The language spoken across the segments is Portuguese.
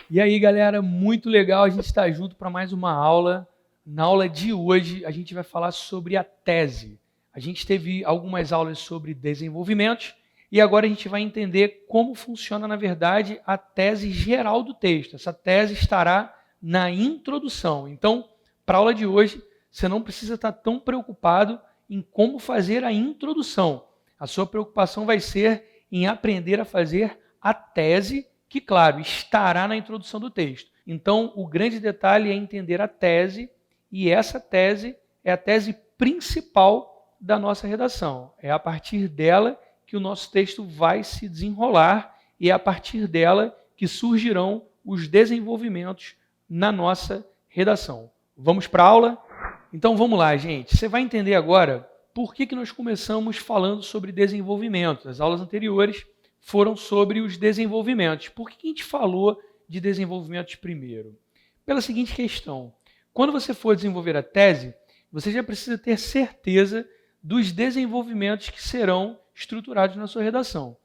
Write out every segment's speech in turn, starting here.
E aí, galera, muito legal a gente estar junto para mais uma aula. Na aula de hoje, a gente vai falar sobre a tese. A gente teve algumas aulas sobre desenvolvimento e agora a gente vai entender como funciona, na verdade, a tese geral do texto. Essa tese estará na introdução. Então, para a aula de hoje, você não precisa estar tão preocupado em como fazer a introdução. A sua preocupação vai ser em aprender a fazer a tese, que, claro, estará na introdução do texto. Então, o grande detalhe é entender a tese, e essa tese é a tese principal da nossa redação. É a partir dela que o nosso texto vai se desenrolar e é a partir dela que surgirão os desenvolvimentos na nossa redação. Vamos para a aula? Então, vamos lá, gente. Você vai entender agora por que nós começamos falando sobre desenvolvimento. As aulas anteriores foram sobre os desenvolvimentos. Por que a gente falou de desenvolvimentos primeiro? Pela seguinte questão. Quando você for desenvolver a tese, você já precisa ter certeza dos desenvolvimentos que serão estruturados na sua redação.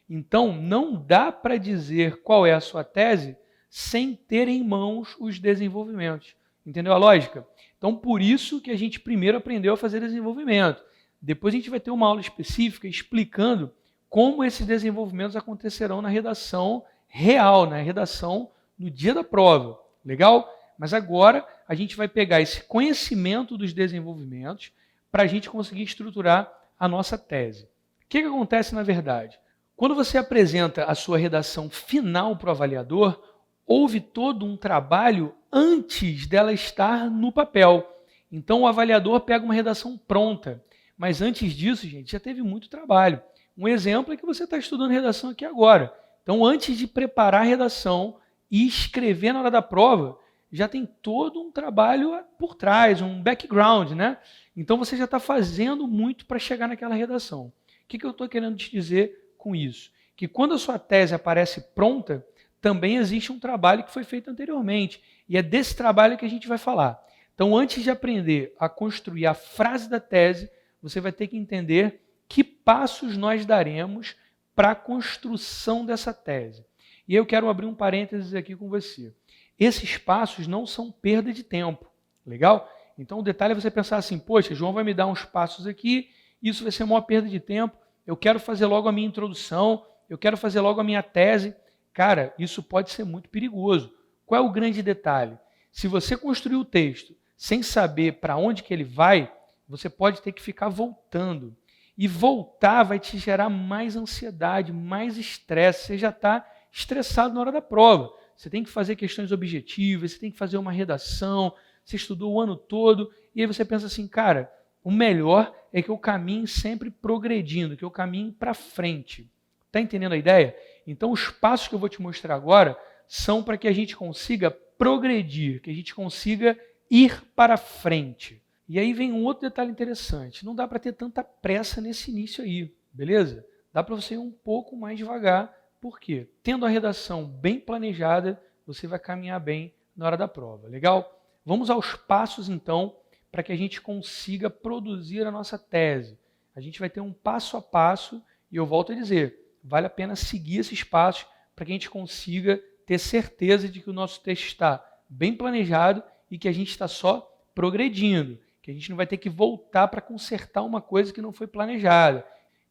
Então, não dá para dizer qual é a sua tese sem ter em mãos os desenvolvimentos. Entendeu a lógica? Então, por isso que a gente primeiro aprendeu a fazer desenvolvimento. Depois a gente vai ter uma aula específica explicando como esses desenvolvimentos acontecerão na redação real, na redação no dia da prova. Legal? Mas agora a gente vai pegar esse conhecimento dos desenvolvimentos para a gente conseguir estruturar a nossa tese. O que acontece na verdade? Quando você apresenta a sua redação final para o avaliador, houve todo um trabalho antes dela estar no papel. Então o avaliador pega uma redação pronta. Mas antes disso, gente, já teve muito trabalho. Um exemplo é que você está estudando redação aqui agora. Então, antes de preparar a redação e escrever na hora da prova, já tem todo um trabalho por trás, um background, né? Então, você já está fazendo muito para chegar naquela redação. O que eu estou querendo te dizer com isso? Que quando a sua tese aparece pronta, também existe um trabalho que foi feito anteriormente. E é desse trabalho que a gente vai falar. Então, antes de aprender a construir a frase da tese, você vai ter que entender que passos nós daremos para a construção dessa tese. E eu quero abrir um parênteses aqui com você. Esses passos não são perda de tempo, legal? Então o detalhe é você pensar assim, poxa, João vai me dar uns passos aqui, isso vai ser uma perda de tempo, eu quero fazer logo a minha introdução, eu quero fazer logo a minha tese. Cara, isso pode ser muito perigoso. Qual é o grande detalhe? Se você construir o texto sem saber para onde que ele vai, você pode ter que ficar voltando. E voltar vai te gerar mais ansiedade, mais estresse. Você já está estressado na hora da prova. Você tem que fazer questões objetivas, você tem que fazer uma redação, você estudou o ano todo, e aí você pensa assim, cara, o melhor é que eu caminhe sempre progredindo, que eu caminhe para frente. Está entendendo a ideia? Então, os passos que eu vou te mostrar agora são para que a gente consiga progredir, que a gente consiga ir para frente. E aí vem um outro detalhe interessante. Não dá para ter tanta pressa nesse início aí, beleza? Dá para você ir um pouco mais devagar. Por quê? Tendo a redação bem planejada, você vai caminhar bem na hora da prova. Legal? Vamos aos passos, então, para que a gente consiga produzir a nossa tese. A gente vai ter um passo a passo e eu volto a dizer, vale a pena seguir esses passos para que a gente consiga ter certeza de que o nosso texto está bem planejado e que a gente está só progredindo. Que a gente não vai ter que voltar para consertar uma coisa que não foi planejada.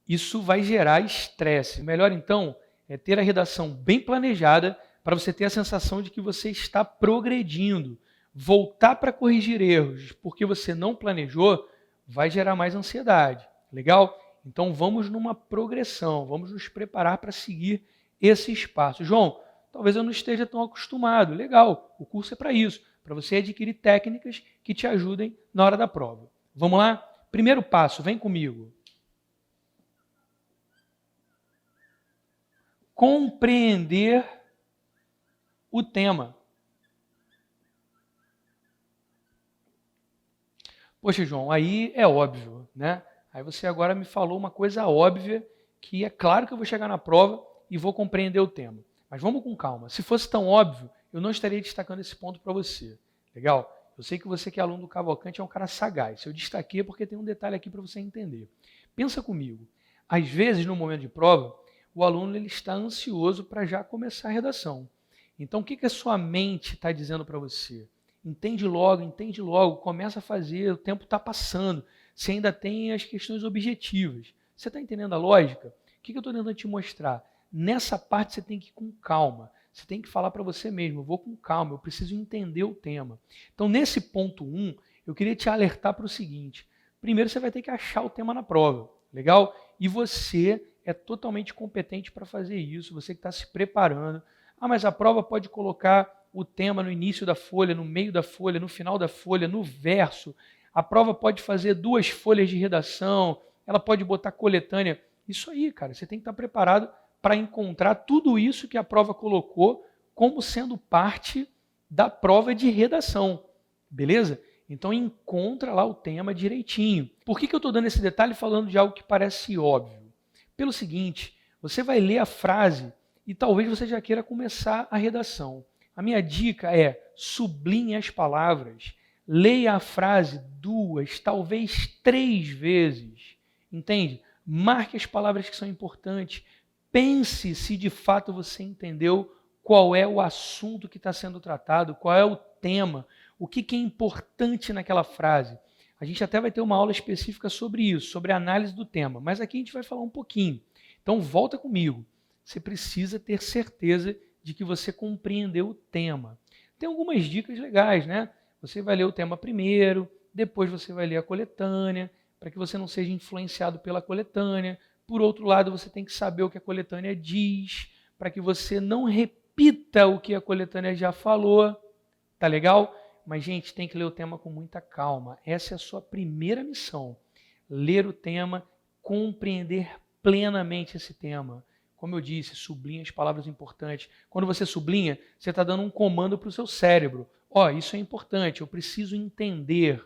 Isso vai gerar estresse. O melhor, então, é ter a redação bem planejada para você ter a sensação de que você está progredindo. Voltar para corrigir erros porque você não planejou vai gerar mais ansiedade. Legal? Então, vamos numa progressão, vamos nos preparar para seguir esses passos. João, talvez eu não esteja tão acostumado. Legal, o curso é para isso. Para você adquirir técnicas que te ajudem na hora da prova. Vamos lá? Primeiro passo, vem comigo. Compreender o tema. Poxa, João, aí é óbvio, né? Aí você agora me falou uma coisa óbvia, que é claro que eu vou chegar na prova e vou compreender o tema. Mas vamos com calma. Se fosse tão óbvio, eu não estaria destacando esse ponto para você. Legal? Eu sei que você que é aluno do Cavalcante é um cara sagaz. Eu destaquei porque tem um detalhe aqui para você entender. Pensa comigo. Às vezes, no momento de prova, o aluno ele está ansioso para já começar a redação. Então, o que a sua mente está dizendo para você? Entende logo, começa a fazer, o tempo está passando. Você ainda tem as questões objetivas. Você está entendendo a lógica? O que eu estou tentando te mostrar? Nessa parte você tem que ir com calma. Você tem que falar para você mesmo, eu vou com calma, eu preciso entender o tema. Então, nesse ponto 1, eu queria te alertar para o seguinte. Primeiro, você vai ter que achar o tema na prova, legal? E você é totalmente competente para fazer isso, você que está se preparando. Ah, mas a prova pode colocar o tema no início da folha, no meio da folha, no final da folha, no verso. A prova pode fazer 2 folhas de redação, ela pode botar coletânea. Isso aí, cara, você tem que estar preparado para encontrar tudo isso que a prova colocou como sendo parte da prova de redação, beleza? Então encontra lá o tema direitinho. Por que eu estou dando esse detalhe falando de algo que parece óbvio? Pelo seguinte, você vai ler a frase e talvez você já queira começar a redação. A minha dica é sublinhe as palavras, leia a frase 2, talvez 3 vezes, entende? Marque as palavras que são importantes, pense se de fato você entendeu qual é o assunto que está sendo tratado, qual é o tema, o que é importante naquela frase. A gente até vai ter uma aula específica sobre isso, sobre a análise do tema, mas aqui a gente vai falar um pouquinho. Então volta comigo. Você precisa ter certeza de que você compreendeu o tema. Tem algumas dicas legais, né? Você vai ler o tema primeiro, depois você vai ler a coletânea, para que você não seja influenciado pela coletânea. Por outro lado, você tem que saber o que a coletânea diz, para que você não repita o que a coletânea já falou. Tá legal? Mas, gente, tem que ler o tema com muita calma. Essa é a sua primeira missão. Ler o tema, compreender plenamente esse tema. Como eu disse, sublinha as palavras importantes. Quando você sublinha, você está dando um comando para o seu cérebro. Ó, isso é importante, eu preciso entender.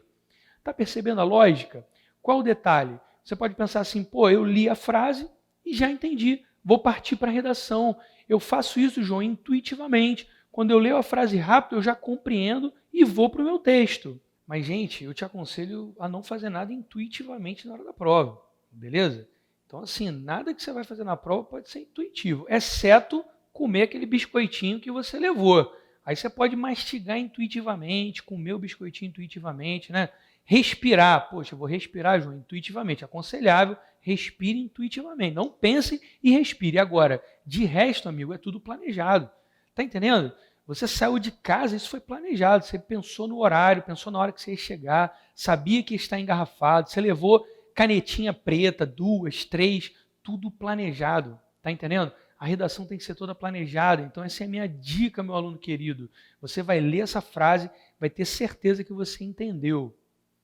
Está percebendo a lógica? Qual o detalhe? Você pode pensar assim, pô, eu li a frase e já entendi. Vou partir para a redação. Eu faço isso, João, intuitivamente. Quando eu leio a frase rápido, eu já compreendo e vou para o meu texto. Mas, gente, eu te aconselho a não fazer nada intuitivamente na hora da prova, beleza? Então, assim, nada que você vai fazer na prova pode ser intuitivo, exceto comer aquele biscoitinho que você levou. Aí você pode mastigar intuitivamente, comer o biscoitinho intuitivamente, né? Respirar. Poxa, eu vou respirar, João, intuitivamente. Aconselhável, respire intuitivamente. Não pense e respire. Agora, de resto, amigo, é tudo planejado. Tá entendendo? Você saiu de casa, isso foi planejado. Você pensou no horário, pensou na hora que você ia chegar, sabia que ia estar engarrafado, você levou canetinha preta, 2, 3, tudo planejado. Tá entendendo? A redação tem que ser toda planejada. Então essa é a minha dica, meu aluno querido. Você vai ler essa frase, vai ter certeza que você entendeu.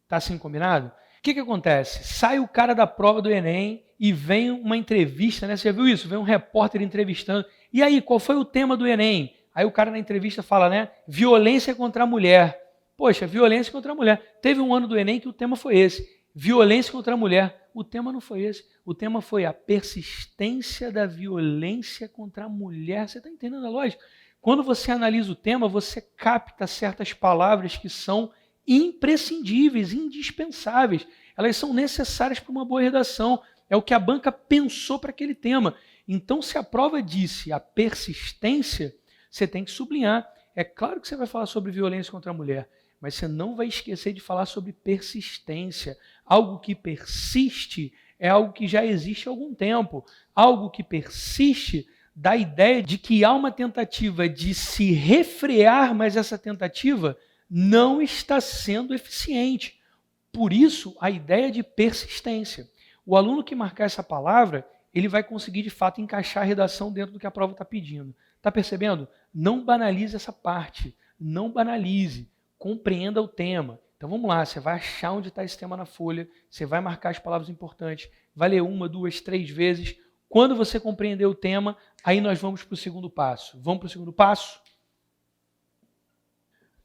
Tá assim combinado? O que acontece? Sai o cara da prova do Enem e vem uma entrevista, né? Você já viu isso? Vem um repórter entrevistando. E aí, qual foi o tema do Enem? Aí o cara na entrevista fala, né? Violência contra a mulher. Poxa, violência contra a mulher. Teve um ano do Enem que o tema foi esse. Violência contra a mulher. O tema não foi esse. O tema foi a persistência da violência contra a mulher. Você está entendendo a lógica? Quando você analisa o tema, você capta certas palavras que são imprescindíveis, indispensáveis. Elas são necessárias para uma boa redação. É o que a banca pensou para aquele tema. Então, se a prova disse a persistência, você tem que sublinhar. É claro que você vai falar sobre violência contra a mulher, mas você não vai esquecer de falar sobre persistência. Algo que persiste é algo que já existe há algum tempo. Algo que persiste dá a ideia de que há uma tentativa de se refrear, mas essa tentativa não está sendo eficiente. Por isso, a ideia de persistência. O aluno que marcar essa palavra, ele vai conseguir, de fato, encaixar a redação dentro do que a prova está pedindo. Está percebendo? Não banalize essa parte. Não banalize. Compreenda o tema. Então, vamos lá. Você vai achar onde está esse tema na folha. Você vai marcar as palavras importantes. Vai ler 1, 2, 3 vezes. Quando você compreender o tema, aí nós vamos para o segundo passo. Vamos para o segundo passo?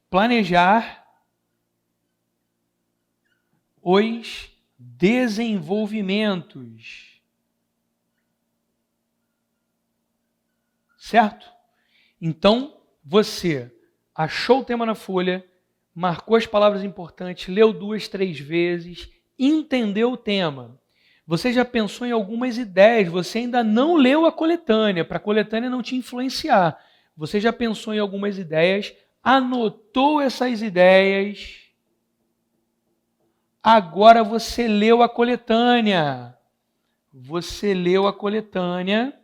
Planejar os desenvolvimentos. Certo? Então, você achou o tema na folha, marcou as palavras importantes, leu 2, 3 vezes, entendeu o tema. Você já pensou em algumas ideias, você ainda não leu a coletânea, para a coletânea não te influenciar. Você já pensou em algumas ideias, anotou essas ideias, agora você leu a coletânea. Você leu a coletânea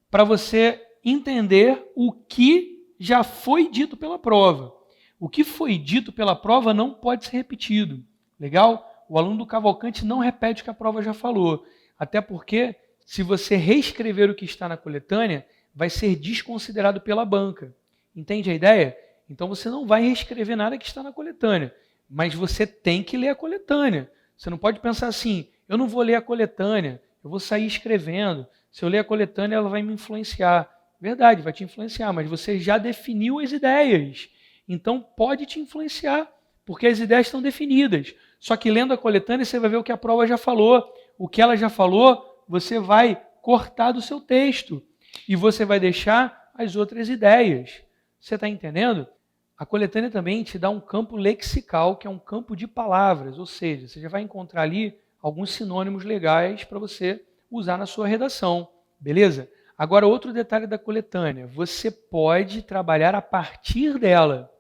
para você entender o que já foi dito pela prova. O que foi dito pela prova não pode ser repetido. Legal? O aluno do Cavalcante não repete o que a prova já falou. Até porque, se você reescrever o que está na coletânea, vai ser desconsiderado pela banca. Entende a ideia? Então você não vai reescrever nada que está na coletânea. Mas você tem que ler a coletânea. Você não pode pensar assim, eu não vou ler a coletânea, eu vou sair escrevendo. Se eu ler a coletânea, ela vai me influenciar. Verdade, vai te influenciar, mas você já definiu as ideias. Então pode te influenciar, porque as ideias estão definidas. Só que lendo a coletânea, você vai ver o que a prova já falou. O que ela já falou, você vai cortar do seu texto. E você vai deixar as outras ideias. Você está entendendo? A coletânea também te dá um campo lexical, que é um campo de palavras. Ou seja, você já vai encontrar ali alguns sinônimos legais para você usar na sua redação. Beleza? Agora, outro detalhe da coletânea. Você pode trabalhar a partir dela.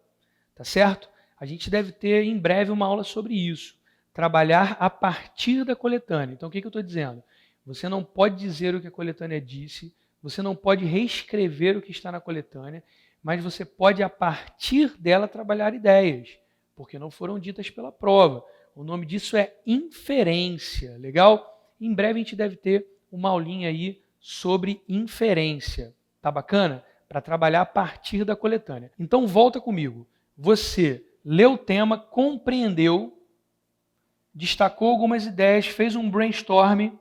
Tá certo? A gente deve ter em breve uma aula sobre isso. Trabalhar a partir da coletânea. Então, o que eu estou dizendo? Você não pode dizer o que a coletânea disse, você não pode reescrever o que está na coletânea, mas você pode, a partir dela, trabalhar ideias, porque não foram ditas pela prova. O nome disso é inferência. Legal? Em breve a gente deve ter uma aulinha aí sobre inferência. Tá bacana? Para trabalhar a partir da coletânea. Então, volta comigo. Você leu o tema, compreendeu, destacou algumas ideias, fez um brainstorm,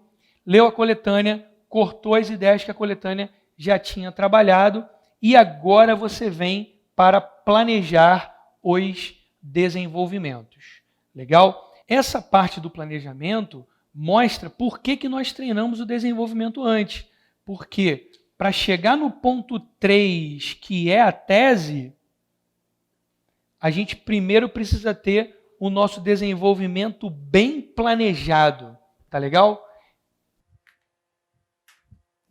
leu a coletânea, cortou as ideias que a coletânea já tinha trabalhado e agora você vem para planejar os desenvolvimentos. Legal? Essa parte do planejamento mostra por que nós treinamos o desenvolvimento antes. Porque para chegar no ponto 3, que é a tese, a gente primeiro precisa ter o nosso desenvolvimento bem planejado. Tá legal?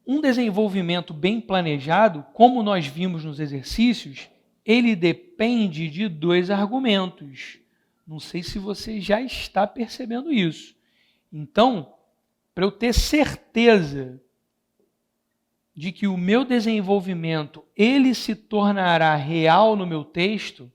Um desenvolvimento bem planejado, como nós vimos nos exercícios, ele depende de 2 argumentos. Não sei se você já está percebendo isso. Então, para eu ter certeza de que o meu desenvolvimento ele se tornará real no meu texto,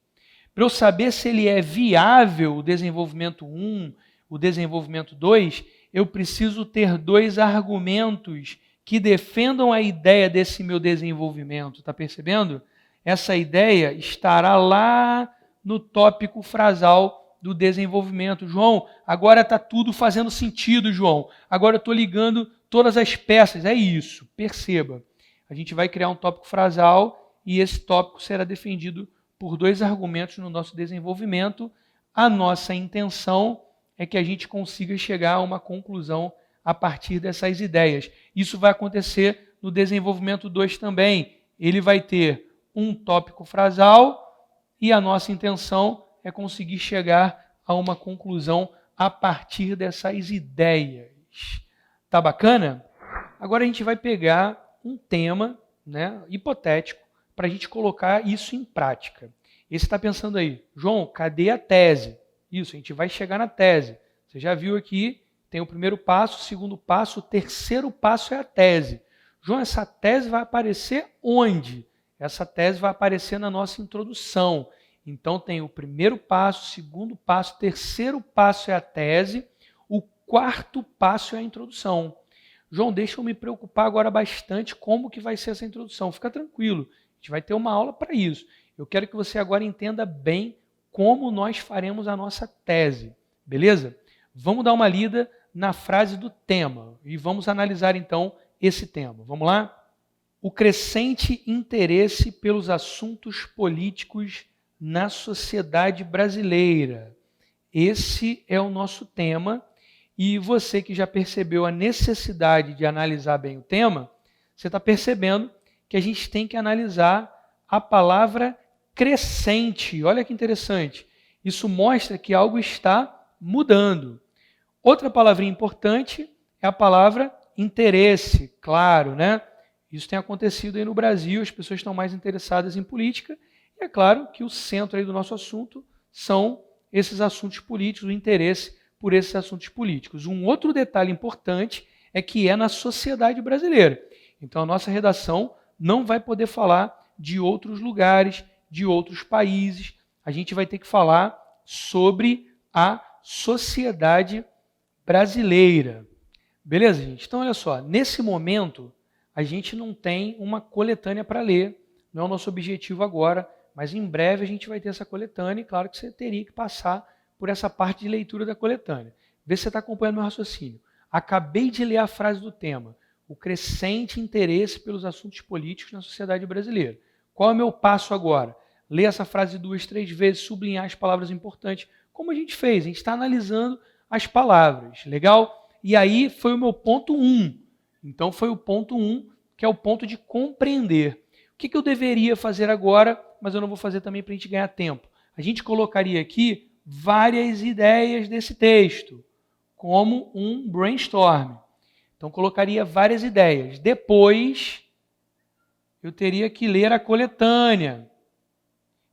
para eu saber se ele é viável, o desenvolvimento 1, o desenvolvimento 2, eu preciso ter 2 argumentos que defendam a ideia desse meu desenvolvimento. Está percebendo? Essa ideia estará lá no tópico frasal do desenvolvimento. João, agora está tudo fazendo sentido, João. Agora eu estou ligando todas as peças. É isso, perceba. A gente vai criar um tópico frasal e esse tópico será defendido por 2 argumentos no nosso desenvolvimento. A nossa intenção é que a gente consiga chegar a uma conclusão a partir dessas ideias. Isso vai acontecer no desenvolvimento 2 também. Ele vai ter um tópico frasal e a nossa intenção é conseguir chegar a uma conclusão a partir dessas ideias. Tá bacana? Agora a gente vai pegar um tema, né, hipotético para a gente colocar isso em prática. E você está pensando aí, João, cadê a tese? Isso, a gente vai chegar na tese. Você já viu aqui, tem o primeiro passo, o segundo passo, o terceiro passo é a tese. João, essa tese vai aparecer onde? Essa tese vai aparecer na nossa introdução. Então tem o primeiro passo, o segundo passo, o terceiro passo é a tese, o quarto passo é a introdução. João, deixa eu me preocupar agora bastante como que vai ser essa introdução. Fica tranquilo, a gente vai ter uma aula para isso. Eu quero que você agora entenda bem como nós faremos a nossa tese, beleza? Vamos dar uma lida na frase do tema e vamos analisar então esse tema. Vamos lá? O crescente interesse pelos assuntos políticos na sociedade brasileira. Esse é o nosso tema e você que já percebeu a necessidade de analisar bem o tema, você está percebendo que a gente tem que analisar a palavra crescente. Olha que interessante. Isso mostra que algo está mudando. Outra palavrinha importante é a palavra interesse, claro, né? Isso tem acontecido aí no Brasil, as pessoas estão mais interessadas em política, e é claro que o centro aí do nosso assunto são esses assuntos políticos, o interesse por esses assuntos políticos. Um outro detalhe importante é que é na sociedade brasileira. Então a nossa redação não vai poder falar de outros lugares, de outros países. A gente vai ter que falar sobre a sociedade brasileira. Beleza, gente? Então, olha só, nesse momento, a gente não tem uma coletânea para ler, não é o nosso objetivo agora, mas em breve a gente vai ter essa coletânea e claro que você teria que passar por essa parte de leitura da coletânea. Vê se você está acompanhando meu raciocínio. Acabei de ler a frase do tema, o crescente interesse pelos assuntos políticos na sociedade brasileira. Qual é o meu passo agora? Ler essa frase 2, 3 vezes, sublinhar as palavras importantes, como a gente fez, a gente está analisando as palavras, legal? E aí foi o meu ponto 1. Então foi o ponto 1, que é o ponto de compreender. O que eu deveria fazer agora, mas eu não vou fazer também para a gente ganhar tempo. A gente colocaria aqui várias ideias desse texto, como um brainstorm. Então colocaria várias ideias. Depois eu teria que ler a coletânea.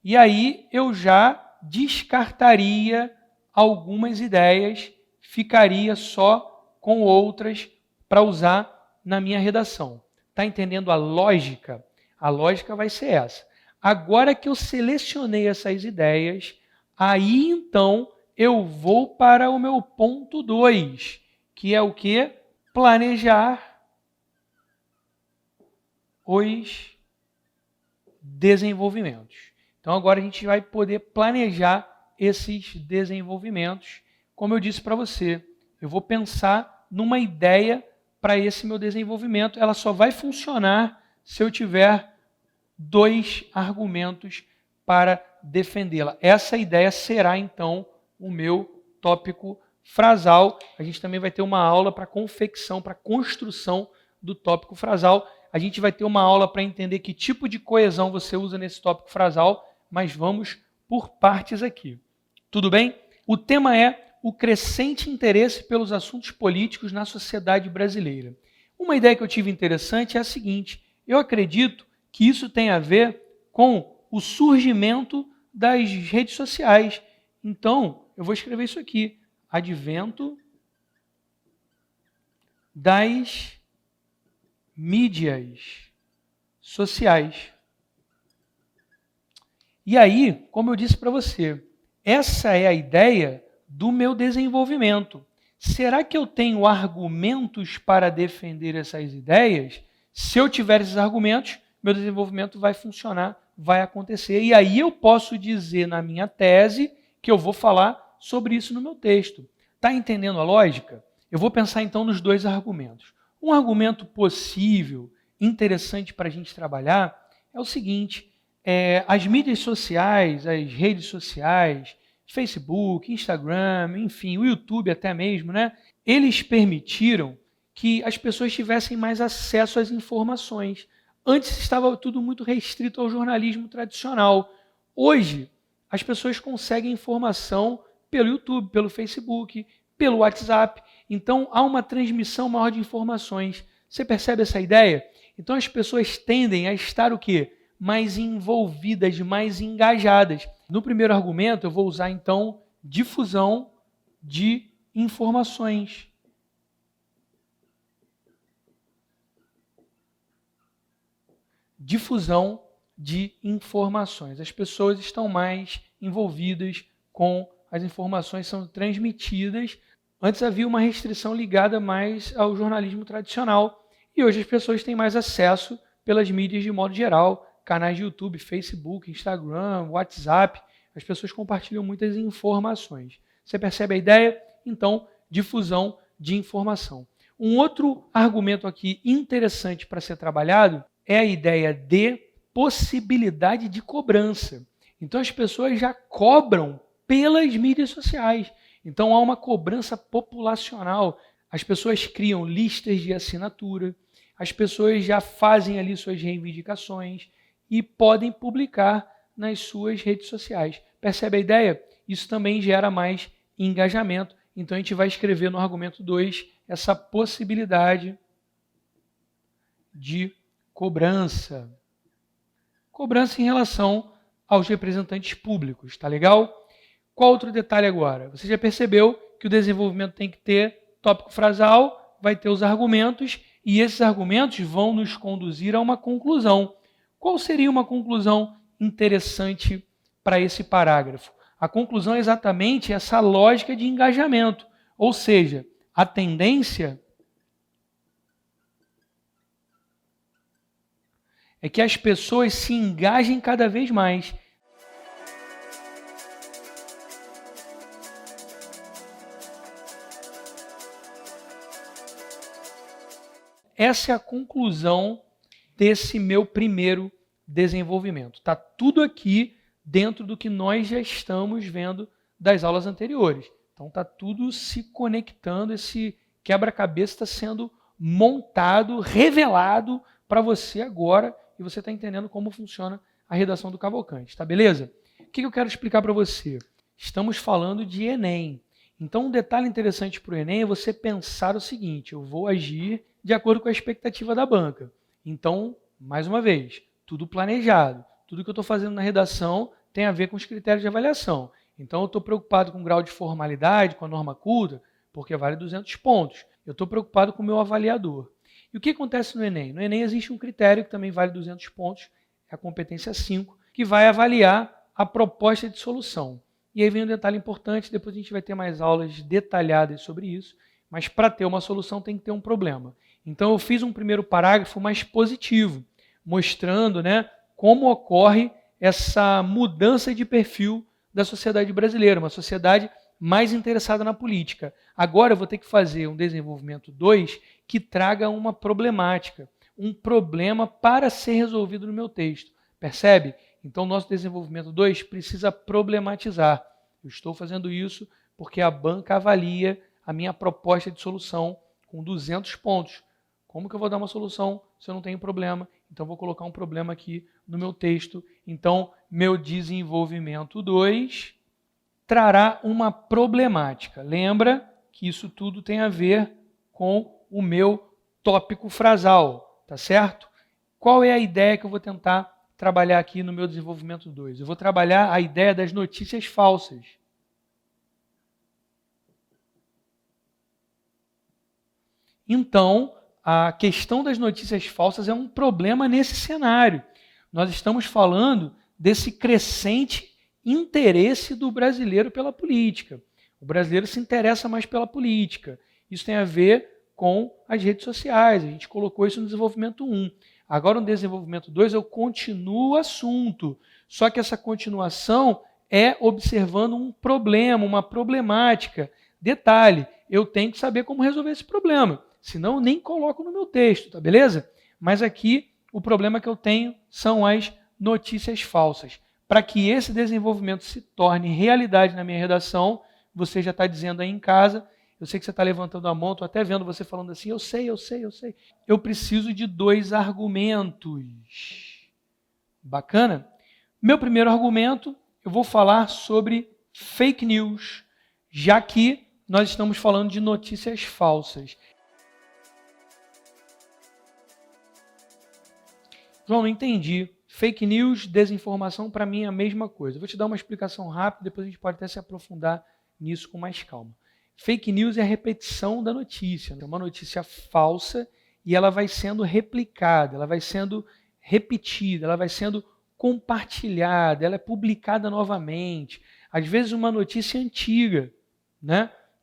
E aí eu já descartaria algumas ideias, ficaria só com outras para usar na minha redação. Está entendendo a lógica? A lógica vai ser essa. Agora que eu selecionei essas ideias, aí então eu vou para o meu ponto 2, que é o quê? Planejar os desenvolvimentos. Então agora a gente vai poder planejar esses desenvolvimentos. Como eu disse para você, eu vou pensar numa ideia para esse meu desenvolvimento. Ela só vai funcionar se eu tiver 2 argumentos para defendê-la. Essa ideia será então o meu tópico frasal. A gente também vai ter uma aula para confecção, para construção do tópico frasal. A gente vai ter uma aula para entender que tipo de coesão você usa nesse tópico frasal, mas vamos por partes aqui. Tudo bem? O tema é o crescente interesse pelos assuntos políticos na sociedade brasileira. Uma ideia que eu tive interessante é a seguinte: eu acredito que isso tem a ver com o surgimento das redes sociais. Então, eu vou escrever isso aqui: advento das mídias sociais. E aí, como eu disse para você, essa é a ideia do meu desenvolvimento. Será que eu tenho argumentos para defender essas ideias? Se eu tiver esses argumentos, meu desenvolvimento vai funcionar, vai acontecer. E aí eu posso dizer na minha tese que eu vou falar sobre isso no meu texto. Está entendendo a lógica? Eu vou pensar então nos 2 argumentos. Um argumento possível, interessante para a gente trabalhar, é o seguinte: as mídias sociais, as redes sociais, Facebook, Instagram, enfim, o YouTube até mesmo, né? Eles permitiram que as pessoas tivessem mais acesso às informações. Antes estava tudo muito restrito ao jornalismo tradicional. Hoje, as pessoas conseguem informação pelo YouTube, pelo Facebook, pelo WhatsApp. Então, há uma transmissão maior de informações. Você percebe essa ideia? Então, as pessoas tendem a estar o quê? Mais envolvidas, mais engajadas. No primeiro argumento, eu vou usar, então, difusão de informações. Difusão de informações. As pessoas estão mais envolvidas com as informações que são transmitidas. Antes havia uma restrição ligada mais ao jornalismo tradicional e hoje as pessoas têm mais acesso pelas mídias de modo geral, canais de YouTube, Facebook, Instagram, WhatsApp. As pessoas compartilham muitas informações. Você percebe a ideia? Então, difusão de informação. Um outro argumento aqui interessante para ser trabalhado é a ideia de possibilidade de cobrança. Então, as pessoas já cobram pelas mídias sociais. Então, há uma cobrança populacional. As pessoas criam listas de assinatura, as pessoas já fazem ali suas reivindicações e podem publicar nas suas redes sociais. Percebe a ideia? Isso também gera mais engajamento. Então, a gente vai escrever no argumento 2 essa possibilidade de cobrança. Cobrança em relação aos representantes públicos, tá legal? Qual outro detalhe agora? Você já percebeu que o desenvolvimento tem que ter tópico frasal, vai ter os argumentos, e esses argumentos vão nos conduzir a uma conclusão. Qual seria uma conclusão interessante para esse parágrafo? A conclusão é exatamente essa lógica de engajamento, ou seja, a tendência é que as pessoas se engajem cada vez mais. Essa é a conclusão desse meu primeiro desenvolvimento. Está tudo aqui dentro do que nós já estamos vendo das aulas anteriores. Então está tudo se conectando, esse quebra-cabeça está sendo montado, revelado para você agora, e você está entendendo como funciona a redação do Cavalcante, tá beleza? O que eu quero explicar para você? Estamos falando de Enem. Então, um detalhe interessante para o Enem é você pensar o seguinte: eu vou agir de acordo com a expectativa da banca. Então, mais uma vez, tudo planejado. Tudo que eu estou fazendo na redação tem a ver com os critérios de avaliação. Então, eu estou preocupado com o grau de formalidade, com a norma culta, porque vale 200 pontos. Eu estou preocupado com o meu avaliador. E o que acontece no Enem? No Enem existe um critério que também vale 200 pontos, é a competência 5, que vai avaliar a proposta de solução. E aí vem um detalhe importante, depois a gente vai ter mais aulas detalhadas sobre isso, mas para ter uma solução tem que ter um problema. Então eu fiz um primeiro parágrafo mais positivo, mostrando, como ocorre essa mudança de perfil da sociedade brasileira, uma sociedade mais interessada na política. Agora eu vou ter que fazer um desenvolvimento 2 que traga uma problemática, um problema para ser resolvido no meu texto. Percebe? Então, nosso desenvolvimento 2 precisa problematizar. Eu estou fazendo isso porque a banca avalia a minha proposta de solução com 200 pontos. Como que eu vou dar uma solução se eu não tenho problema? Então, vou colocar um problema aqui no meu texto. Então, meu desenvolvimento 2 trará uma problemática. Lembra que isso tudo tem a ver com o meu tópico frasal, tá certo? Qual é a ideia que eu vou tentar trabalhar aqui no meu desenvolvimento 2? Eu vou trabalhar a ideia das notícias falsas. Então, a questão das notícias falsas é um problema nesse cenário. Nós estamos falando desse crescente interesse do brasileiro pela política. O brasileiro se interessa mais pela política. Isso tem a ver com as redes sociais. A gente colocou isso no desenvolvimento 1. Agora, no desenvolvimento 2, eu continuo o assunto. Só que essa continuação é observando um problema, uma problemática. Detalhe, eu tenho que saber como resolver esse problema. Senão, eu nem coloco no meu texto, tá beleza? Mas aqui, o problema que eu tenho são as notícias falsas. Para que esse desenvolvimento se torne realidade na minha redação, você já está dizendo aí em casa, eu sei que você está levantando a mão, estou até vendo você falando assim, eu sei. Eu preciso de 2 argumentos. Bacana? Meu primeiro argumento, eu vou falar sobre fake news, já que nós estamos falando de notícias falsas. João, não entendi. Fake news, desinformação, para mim é a mesma coisa. Eu vou te dar uma explicação rápida, depois a gente pode até se aprofundar nisso com mais calma. Fake news é a repetição da notícia. É uma notícia falsa e ela vai sendo replicada, ela vai sendo repetida, ela vai sendo compartilhada, ela é publicada novamente. Às vezes uma notícia antiga,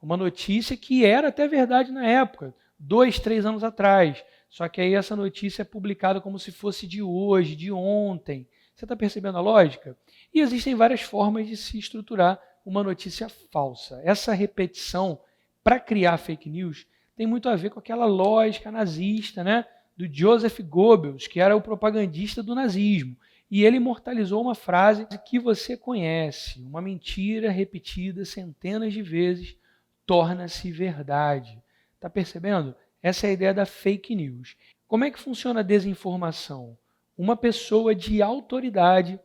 uma notícia que era até verdade na época, 2, 3 anos atrás. Só que aí essa notícia é publicada como se fosse de hoje, de ontem. Você está percebendo a lógica? E existem várias formas de se estruturar uma notícia falsa. Essa repetição, para criar fake news, tem muito a ver com aquela lógica nazista, do Joseph Goebbels, que era o propagandista do nazismo. E ele imortalizou uma frase que você conhece: uma mentira repetida centenas de vezes torna-se verdade. Está percebendo? Essa é a ideia da fake news. Como é que funciona a desinformação? Uma pessoa de autoridade,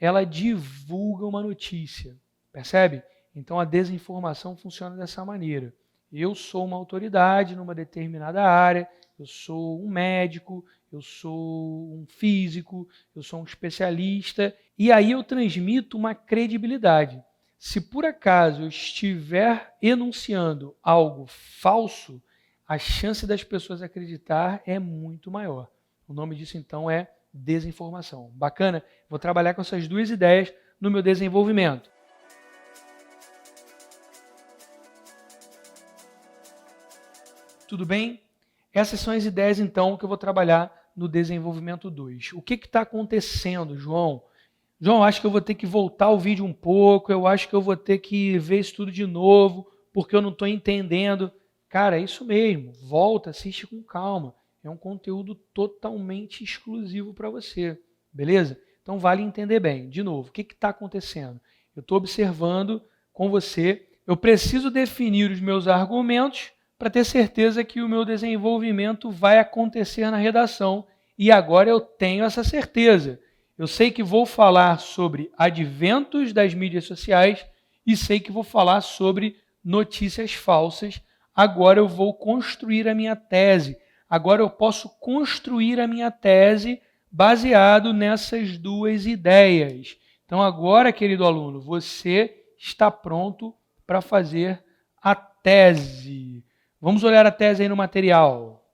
ela divulga uma notícia, percebe? Então a desinformação funciona dessa maneira. Eu sou uma autoridade numa determinada área, eu sou um médico, eu sou um físico, eu sou um especialista, e aí eu transmito uma credibilidade. Se por acaso eu estiver enunciando algo falso, a chance das pessoas acreditar é muito maior. O nome disso então é desinformação. Bacana? Vou trabalhar com essas duas ideias no meu desenvolvimento. Tudo bem? Essas são as ideias, então, que eu vou trabalhar no desenvolvimento 2. O que está acontecendo, João? João, acho que eu vou ter que voltar o vídeo um pouco, eu acho que eu vou ter que ver isso tudo de novo, porque eu não estou entendendo. Cara, é isso mesmo. Volta, assiste com calma. É um conteúdo totalmente exclusivo para você, beleza? Então vale entender bem. De novo, o que está acontecendo? Eu estou observando com você, eu preciso definir os meus argumentos para ter certeza que o meu desenvolvimento vai acontecer na redação. E agora eu tenho essa certeza. Eu sei que vou falar sobre adventos das mídias sociais e sei que vou falar sobre notícias falsas. Agora eu vou construir a minha tese. Agora eu posso construir a minha tese baseado nessas duas ideias. Então agora, querido aluno, você está pronto para fazer a tese. Vamos olhar a tese aí no material.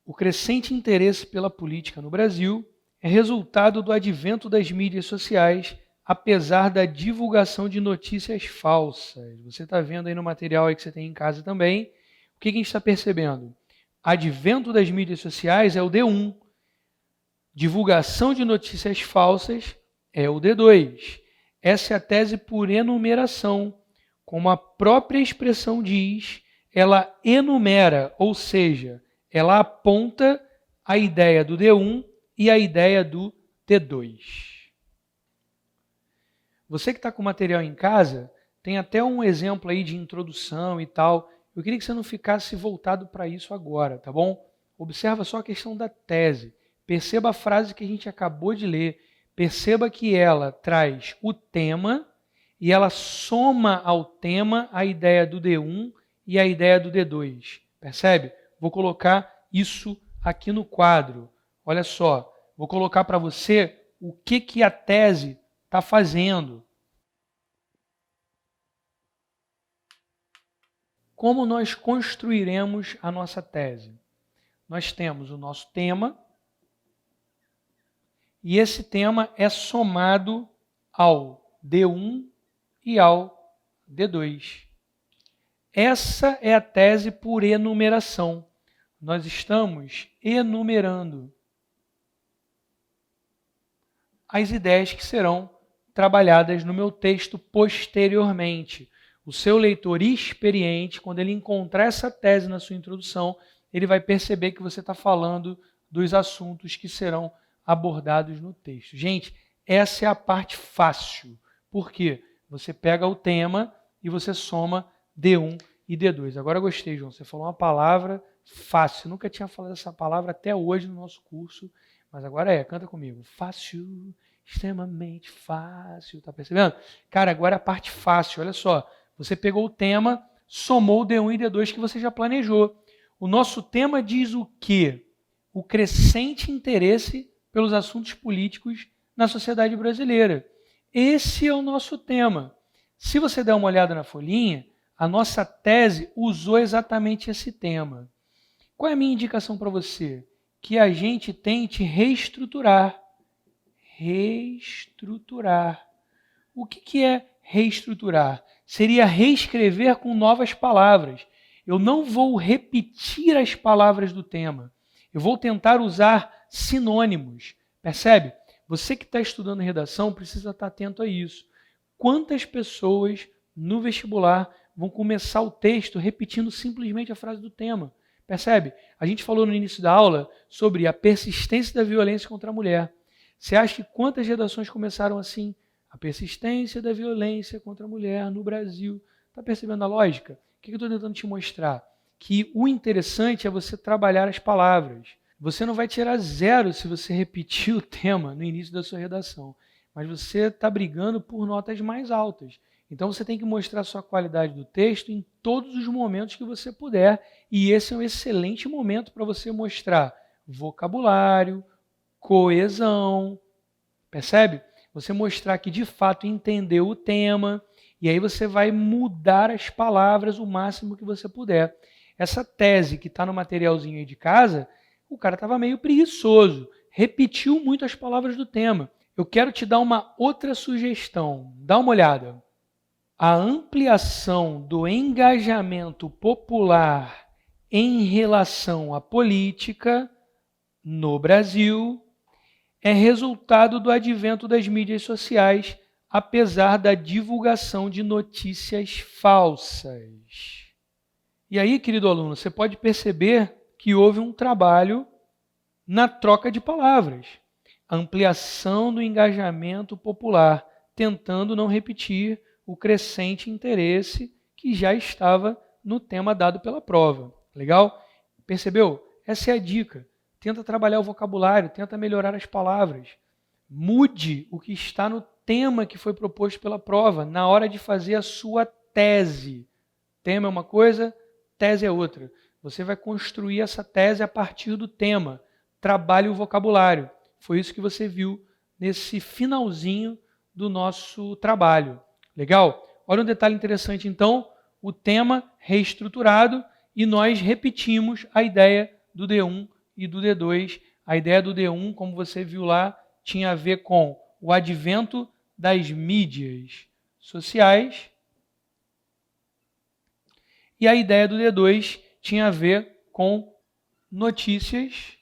O crescente interesse pela política no Brasil é resultado do advento das mídias sociais, apesar da divulgação de notícias falsas. Você está vendo aí no material aí que você tem em casa também. O que a gente está percebendo? Advento das mídias sociais é o D1. Divulgação de notícias falsas é o D2. Essa é a tese por enumeração. Como a própria expressão diz, ela enumera, ou seja, ela aponta a ideia do D1 e a ideia do D2. Você que está com o material em casa, tem até um exemplo aí de introdução e tal. Eu queria que você não ficasse voltado para isso agora, tá bom? Observa só a questão da tese. Perceba a frase que a gente acabou de ler. Perceba que ela traz o tema e ela soma ao tema a ideia do D1 e a ideia do D2. Percebe? Vou colocar isso aqui no quadro. Olha só, vou colocar para você o que a tese está fazendo. Como nós construiremos a nossa tese? Nós temos o nosso tema e esse tema é somado ao D1 e ao D2. Essa é a tese por enumeração. Nós estamos enumerando as ideias que serão trabalhadas no meu texto posteriormente. O seu leitor experiente, quando ele encontrar essa tese na sua introdução, ele vai perceber que você está falando dos assuntos que serão abordados no texto. Gente, essa é a parte fácil. Por quê? Você pega o tema e você soma D1 e D2. Agora eu gostei, João. Você falou uma palavra fácil. Eu nunca tinha falado essa palavra até hoje no nosso curso, mas agora canta comigo. Fácil, extremamente fácil. Tá percebendo? Cara, agora é a parte fácil. Olha só. Você pegou o tema, somou o D1 e D2 que você já planejou. O nosso tema diz o quê? O crescente interesse pelos assuntos políticos na sociedade brasileira. Esse é o nosso tema. Se você der uma olhada na folhinha, a nossa tese usou exatamente esse tema. Qual é a minha indicação para você? Que a gente tente reestruturar. Reestruturar. O que é reestruturar? Seria reescrever com novas palavras. Eu não vou repetir as palavras do tema. Eu vou tentar usar sinônimos. Percebe? Você que está estudando redação precisa estar atento a isso. Quantas pessoas no vestibular vão começar o texto repetindo simplesmente a frase do tema? Percebe? A gente falou no início da aula sobre a persistência da violência contra a mulher. Você acha que quantas redações começaram assim? A persistência da violência contra a mulher no Brasil. Está percebendo a lógica? O que eu estou tentando te mostrar? Que o interessante é você trabalhar as palavras. Você não vai tirar 0 se você repetir o tema no início da sua redação, mas você está brigando por notas mais altas. Então você tem que mostrar a sua qualidade do texto em todos os momentos que você puder, e esse é um excelente momento para você mostrar vocabulário, coesão, percebe? Você mostrar que de fato entendeu o tema, e aí você vai mudar as palavras o máximo que você puder. Essa tese que está no materialzinho aí de casa, o cara estava meio preguiçoso, repetiu muito as palavras do tema. Eu quero te dar uma outra sugestão, dá uma olhada. A ampliação do engajamento popular em relação à política no Brasil é resultado do advento das mídias sociais, apesar da divulgação de notícias falsas. E aí, querido aluno, você pode perceber que houve um trabalho na troca de palavras. Ampliação do engajamento popular, tentando não repetir o crescente interesse que já estava no tema dado pela prova. Legal? Percebeu? Essa é a dica. Tenta trabalhar o vocabulário, tenta melhorar as palavras. Mude o que está no tema que foi proposto pela prova na hora de fazer a sua tese. Tema é uma coisa, tese é outra. Você vai construir essa tese a partir do tema. Trabalhe o vocabulário. Foi isso que você viu nesse finalzinho do nosso trabalho. Legal? Olha um detalhe interessante, então. O tema reestruturado e nós repetimos a ideia do D1 e do D2. A ideia do D1, como você viu lá, tinha a ver com o advento das mídias sociais. E a ideia do D2 tinha a ver com notícias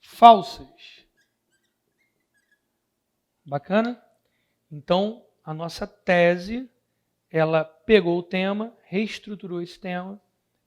falsas. Bacana? Então, a nossa tese, ela pegou o tema, reestruturou esse tema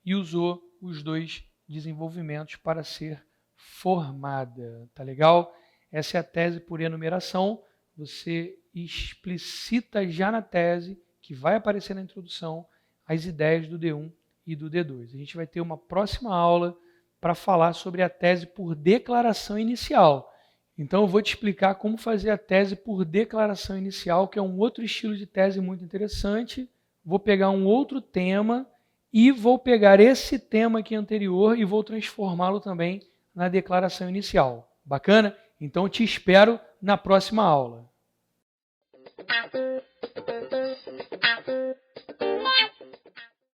e usou os dois desenvolvimentos para ser formada. Tá legal? Essa é a tese por enumeração. Você explicita já na tese, que vai aparecer na introdução, as ideias do D1 e do D2. A gente vai ter uma próxima aula para falar sobre a tese por declaração inicial. Então eu vou te explicar como fazer a tese por declaração inicial, que é um outro estilo de tese muito interessante. Vou pegar um outro tema e vou pegar esse tema aqui anterior e vou transformá-lo também na declaração inicial. Bacana? Então te espero na próxima aula.